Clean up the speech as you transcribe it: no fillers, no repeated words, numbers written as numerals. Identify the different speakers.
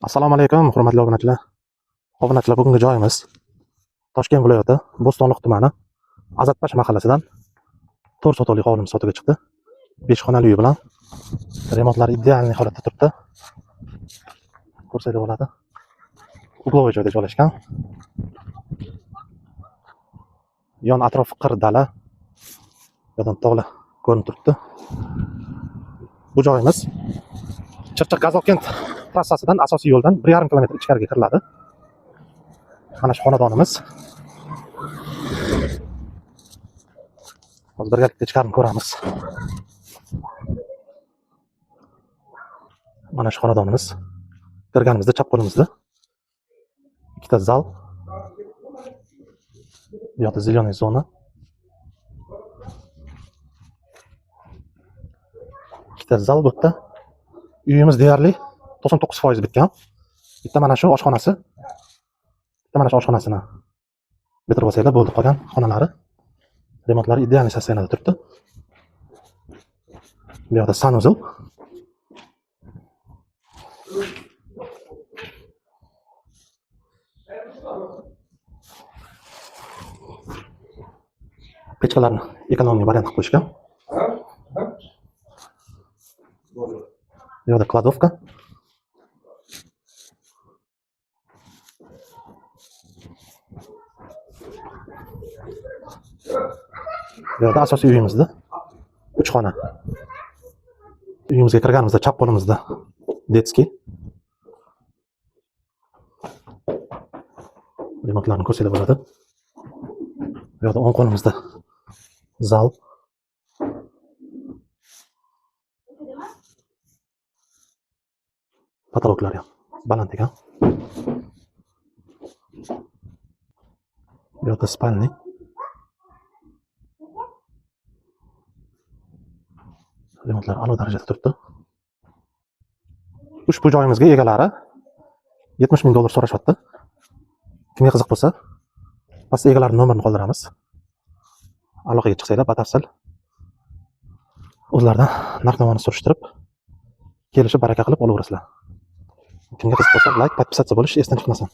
Speaker 1: Assalomu alaykum, hurmatli obunachilar. Obunachilar, bugungi joyimiz Toshkent viloyati Bo'stonliq tumani Azatbash mahallasidan 4 sotuvli hovlimiz sotuvga chiqdi. 5 xonali uy bilan remontlari ideal holatda turibdi. Ko'rsatib bo'ladi. Uglovoy joyda joylashgan. Yon atrofi qir dala, yo'dan tog'lar ko'rinib turibdi. Bu joyimiz Chirchiq Gazokent trassasidan asosiy yo'ldan 1,5 kilometr ichkariga kiriladi. Mana shu xonadonimiz. Hozir birgalikda ichkarini ko'ramiz. Mana shu xonadonimiz. Kirganimizda chap qo'limizda ikkita zal, bu yoqda zelenaye zona. Ikkita zal bu yerda. Uyimiz deyarli 99% bitgan. Bitta mana shu oshxonasi. Bitta mana shu oshxonasini bitirib olsanglar bo'ldi, qolgan xonalari remontlari ideal sostoyanida turibdi. Bu yoqda sanuzel. Pechkalarni ekonomiy variant qilib qo'yishgan. Bu yoqda kladovka. Bu yoqda asosiy uyimizda 3 xona. Uyimizga kirganimizda chap qo'limizda detskiy. Remontlarni ko'rsatib bo'ladi. Bu yoqda o'ng qo'limizda zal. Patologlar ham baland ekan. Bu yoqda spalni. Remontlar a'lo darajada turibdi. Ushbu joyimizga egalari $70,000 so'rashyapti. Kimga qiziq bo'lsa, pastda egalarining nomerini qoldiramiz. Aloqaga chiqsanglar batafsil o'zlaridan narx-navoni surishtirib, kelishib baraka qilib olaverasizlar. Kimga qiziq bo'lsa, like, podpisatsiya bo'lish esdan chiqmasin.